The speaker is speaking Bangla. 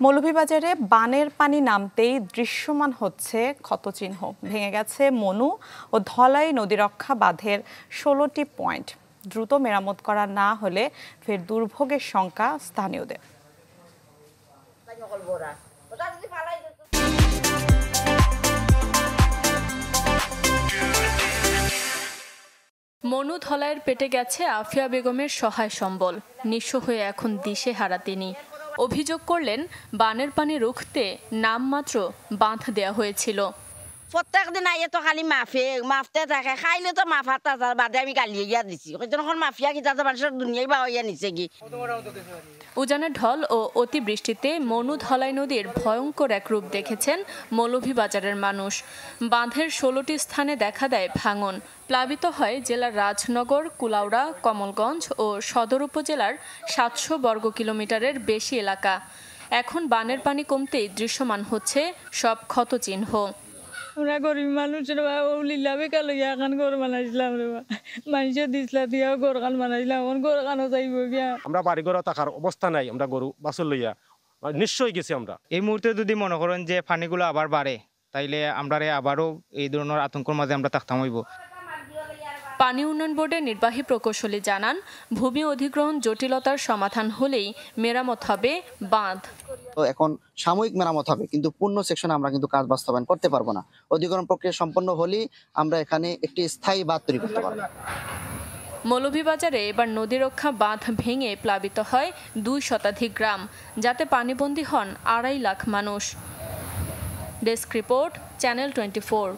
মৌলভীবাজারে বানের পানি নামতেই দৃশ্যমান হচ্ছে ক্ষতচিহ্ন। ভেঙে গেছে মনু ও ধলাই নদীরক্ষা বাঁধের 16টি পয়েন্ট। দ্রুত মেরামত করা না হলে ফের দুর্ভোগের শঙ্কা স্থানীয়দের। মনু ধলাইয়ের পেটে গেছে আফিয়া বেগমের সহায় সম্বল। নিঃস্ব হয়ে এখন দিশেহারা তিনি। অভিযোগ করলেন, বানের পানি রুখতে নামমাত্র বাঁধ দেয়া হয়েছিল। প্রত্যেক দিন আইয়ে তো খালি মাফতে থাকে, খাইলে তো মাফাতা বাদে আমি গালিয়ে গিয়া দিছি। যখন মাফিয়া কি তাতে মানুষের দুনিয়ায় বা হইয়া নিছে কি। উজানের ঢল ও অতিবৃষ্টিতে মনু ধলাই নদীর ভয়ঙ্কর এক রূপ দেখেছেন মৌলভীবাজারের মানুষ। বাঁধের 16টি স্থানে দেখা দেয় ভাঙন। প্লাবিত হয় জেলার রাজনগর, কুলাউড়া, কমলগঞ্জ ও সদর উপজেলার 700 বর্গ কিলোমিটারের বেশি এলাকা। এখন বানের পানি কমতেই দৃশ্যমান হচ্ছে সব ক্ষতচিহ্ন। আমরা গরিব মানুষের লিলাবে কালো এখন গড় বানাইছিলাম রে, মানুষের দিসলা দিয়াও গড় খান বানাইছিলাম, এখন গড় খানও যাইব গিয়া। আমরা বাড়ি ঘর থাকার অবস্থা নাই, আমরা গরু বাছর লইয়া নিশ্চয়ই গেছি। আমরা এই মুহূর্তে যদি মনে করেন যে পানিগুলো আবার বাড়ে, তাইলে আমরা আবারও এই ধরনের আতঙ্কের মাঝে আমরা থাকতাম হইব। পানি উন্নয়ন বোর্ডের নির্বাহী প্রকৌশলী জানান, ভূমি অধিগ্রহণ জটিলতার সমাধান হলেই মেরামত হবে বাঁধ। এখন সাময়িক মেরামত হবে, কিন্তু পূর্ণ সেকশনে আমরা কিন্তু কাজ বাস্তবায়ন করতে পারবো না। অধিগ্রহণ প্রক্রিয়া সম্পন্ন হলেই আমরা এখানে একটি স্থায়ী বাঁধ তৈরি করতে পারবো। মৌলভীবাজারে এবার নদীরক্ষা বাঁধ ভেঙে প্লাবিত হয় 2 শতাধিক গ্রাম, যাতে পানিবন্দী হন 2.5 লাখ মানুষ। Desk report, channel 24।